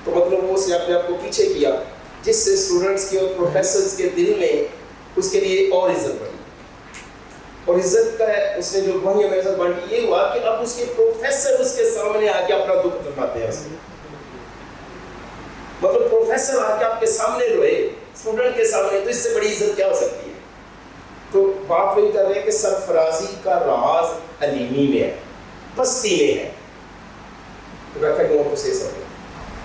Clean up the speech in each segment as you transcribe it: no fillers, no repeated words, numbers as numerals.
तो मतलब वो उसने अपने आप को पीछे किया, जिससे स्टूडेंट्स के और प्रोफेसर्स के दिल में उसके लिए और इज्जत बढ़ी। और इज्जत का उसने जो वही हमें इज्जत बांटी, ये हुआ कि अब उसके प्रोफेसर उसके सामने आके अपना दुख जताते हैं उसको। मतलब प्रोफेसर आके आपके सामने रोए स्टूडेंट के सामने, तो इससे बड़ी इज्जत क्या हो सकती है। तो बात वही कर रहे हैं कि सरफराजी का राज अलीमी में है, बस्ती में है।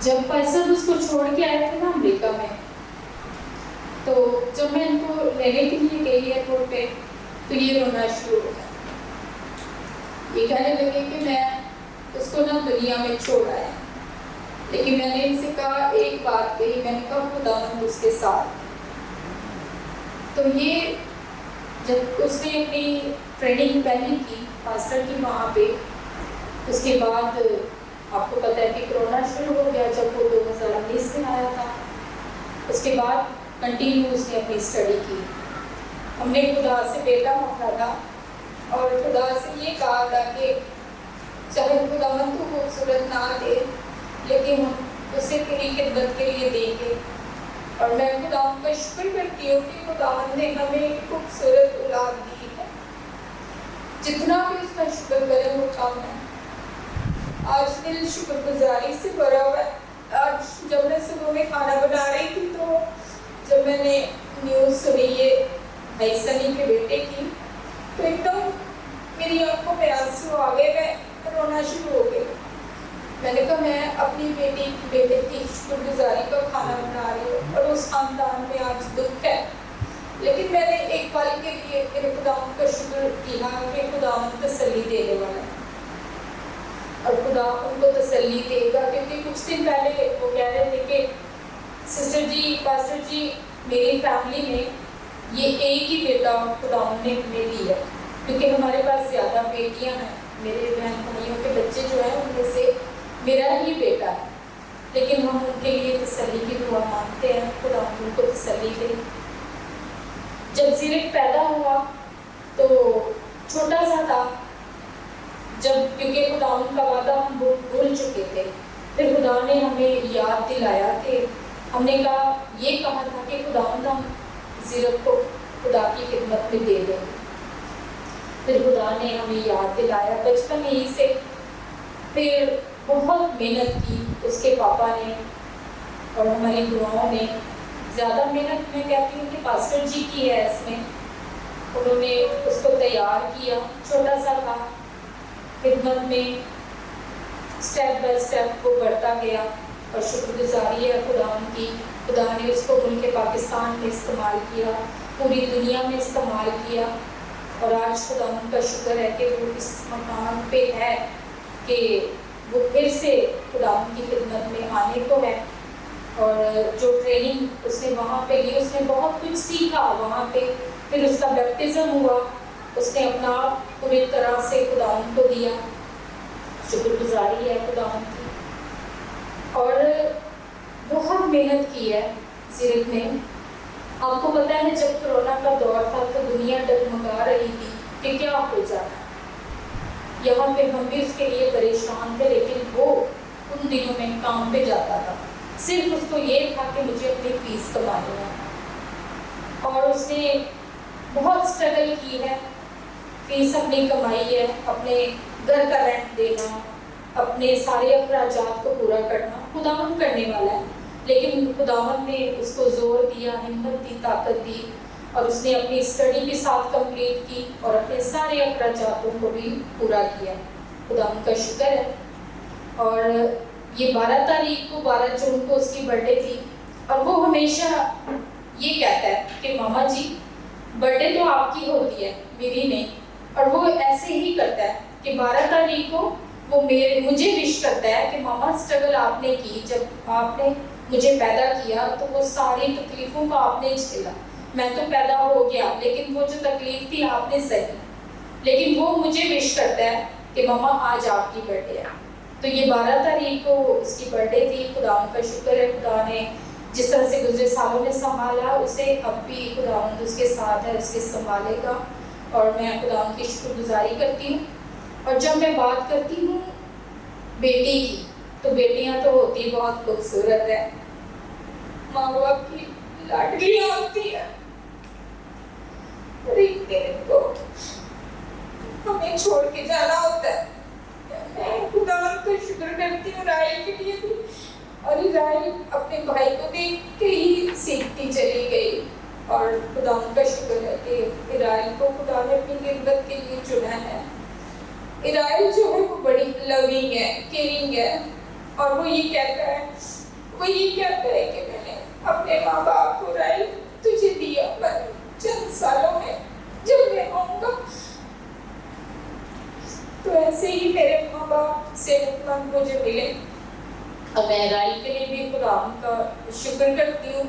जब फैसल उसको छोड़ के आए थे ना अमेरिका में, तो जब मैं इनको लेने के लिए गई एयरपोर्ट पे, तो ये रोना शुरू हो गया। ये कहने लगे कि मैं उसको ना दुनिया में छोड़ आया। लेकिन मैंने इनसे कहा, एक बात कही, मैंने कहा खुदावंद उसके साथ। तो ये जब उसने अपनी ट्रेनिंग पहली की मास्टर की वहाँ पे, उसके बाद आपको पता है कि कोरोना शुरू हो गया जब वो 2019 में आया था। उसके बाद कंटिन्यू उसने अपनी स्टडी की। हमने खुदा से बेटा मांगा था और खुदा से ये कहा था कि चाहे खुदावंद को खूबसूरत ना दे, लेकिन हम उसे तेरी खिदमत के लिए देंगे। और मैं खुदावंद का शुक्र करती हूँ कि खुदावंद ने हमें खूबसूरत औलाद दी है। जितना भी उसका शुक्र करें वो कम है। आज दिल शुक्रगुजारी से भरा हुआ है। आज जब मैं सुबह में खाना बना रही थी, तो जब मैंने न्यूज़ सुनी ये भाई सनी के बेटे की, तो एकदम मेरी आंखों में आंसू आ गए, मैं रोना शुरू हो गई। मैंने कहा मैं अपनी बेटे की शुक्रगुजारी का खाना बना रही हूँ और उस खानदान में आज दुख है, लेकिन मैंने एक पल के लिए मेरे खुदावंद का शुक्र किया कि खुदावंद तसल्ली देने वाला है और खुदा उनको तसल्ली देगा। क्योंकि कुछ दिन पहले वो कह रहे थे कि सिस्टर जी, पास्टर जी, मेरी फैमिली में ये एक ही बेटा खुदावंद ने हमें दी है, क्योंकि हमारे पास ज़्यादा बेटियां हैं। मेरे बहन भाइयों के बच्चे जो हैं उनमें से मेरा ही बेटा है, लेकिन हम उनके लिए तसल्ली की दुआ मांगते हैं, खुदावंद उनको तसल्ली दे। जब ज़ीरक पैदा हुआ तो छोटा सा था, जब क्योंकि खुदावंद का वादा हम भूल चुके थे, फिर खुदा ने हमें याद दिलाया कि हमने ये कहा था कि खुदावंद हम ज़ीरक को खुदा की खिदमत में दे दें। फिर खुदा ने हमें याद दिलाया बचपन ही से। फिर बहुत मेहनत की उसके पापा ने और हमारी दुआओं ने। ज़्यादा मेहनत मैं कहती हूँ कि पास्टर जी की है इसमें। उन्होंने उसको तैयार किया, छोटा सा था, खिदमत में स्टेप बाय स्टेप वो बढ़ता गया और शुक्रगुजारी है खुदावंद की। खुदा ने उसको मुल्क पाकिस्तान में इस्तेमाल किया, पूरी दुनिया में इस्तेमाल किया और आज खुदावंद का शुक्र है कि वो इस मकाम पे है कि वो फिर से खुदावंद की खिदमत में आने को है। और जो ट्रेनिंग उसने वहाँ पे ली, उसने बहुत कुछ सीखा वहाँ पे। फिर उसका बैप्टिज्म हुआ, उसने अपना आप पूरी तरह से खुदावंद को दिया। शुक्रगुजारी है खुदावंद की। और बहुत मेहनत की है ज़ीरक ने। आपको पता है जब कोरोना का दौर था तो दुनिया डगमगा रही थी कि क्या हो जाना। यहाँ पे हम भी उसके लिए परेशान थे, लेकिन वो उन दिनों में काम पे जाता था। सिर्फ उसको ये था कि मुझे अपनी फीस कमानी है और उसने बहुत स्ट्रगल की है। फीस अपनी कमाई है, अपने घर का रेंट देना, अपने सारे अखराजात को पूरा करना खुदावंद करने वाला है। लेकिन खुदावंद ने उसको जोर दिया, हिम्मत दी, ताकत दी और उसने अपनी स्टडी भी साथ कंप्लीट की और अपने सारे अखराजातों को भी पूरा किया। खुदावंद का शुक्र है। और ये 12 तारीख को, 12 जून को उसकी बर्थडे थी और वो हमेशा ये कहता है कि मामा जी बर्थडे तो आपकी होती है, मेरी नहीं। और वो ऐसे ही करता है कि 12 तारीख को वो मुझे विश करता है कि मामा स्ट्रगल आपने की, जब आपने मुझे पैदा किया तो वो सारी तकलीफ़ों को आपने झेला। मैं तो पैदा हो गया, लेकिन वो जो तकलीफ थी आपने सही। लेकिन वो मुझे विश करता है कि मामा आज आपकी बर्थडे है। तो ये 12 तारीख को उसकी बर्थडे थी। खुदावंद का शुक्र है, खुदा ने जिस तरह से गुजरे सालों में संभाला उसे, अब भी खुदावंद उसके साथ है, उसके संभालेगा। और मैं खुदावंद की शुक्रगुजारी करती हूँ। और जब मैं बात करती हूँ बेटी की, तो बेटियां तो होती बहुत खूबसूरत है, माँ बाप की लाडलियां होती है। और एक दिन इनको हमें छोड़ के जाना होता है। मैं खुदा का शुक्र करती हूँ राइल के लिए भी, और राइल अपने भाई को देख के ही सीखती चली गई। और खुदा का शुक्र है कि राइल को खुदा ने अपनी गिरबत के लिए चुना है। राइल जो है वो बड़ी लविंग है, केयरिंग है, और वो ये कहता है कि मैंने अपने माँ बाप को राइल तुझे दिया, पर चंद सालों में जब मैं आऊंगा। तो ऐसे ही मेरे माँ बाप सेहतमंद मुझे मिले, और मैं राइल के लिए भी खुदा का शुक्र करती हूँ।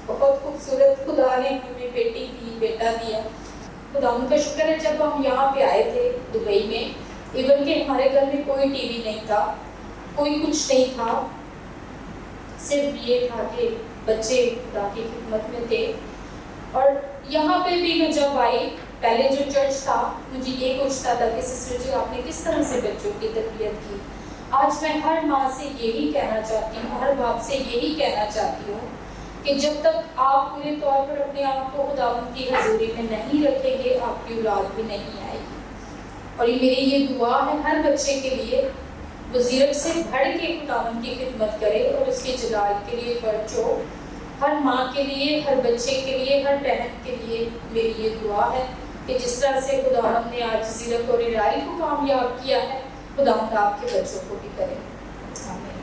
बहुत खूबसूरत खुदा ने हमें बेटी दी, बेटा दिया। खुदा का शुक्र है जब हम यहाँ पे आए थे दुबई में, इवन के हमारे घर में कोई टीवी नहीं था, कोई कुछ नहीं था, सिर्फ ये था कि बच्चे खुदा की खिदमत में थे। और यहाँ पे भी मैं जब आई, पहले जो चर्च था, मुझे ये पूछता था कि सिस्टर जी आपने किस तरह से बच्चों की तरबियत की। आज मैं हर माँ से यही कहना चाहती हूँ, हर बाप से यही कहना चाहती हूँ कि जब तक आप पूरे तौर पर अपने आप को खुदावंद की हजूरी में नहीं रखेंगे, आपकी औलाद भी नहीं आएगी। और ये मेरी ये दुआ है हर बच्चे के लिए, वो ज़ीरत से बढ़ के खुदावंद की खिदमत करे और उसके जलाल के लिए खर्च हो। हर माँ के लिए, हर बच्चे के लिए, हर बहन के लिए मेरी ये दुआ है कि जिस तरह से खुदावंद ने आज ज़ीरत और राइल को कामयाब किया है, खुदावंद आपके बच्चों को भी करे। आमीन।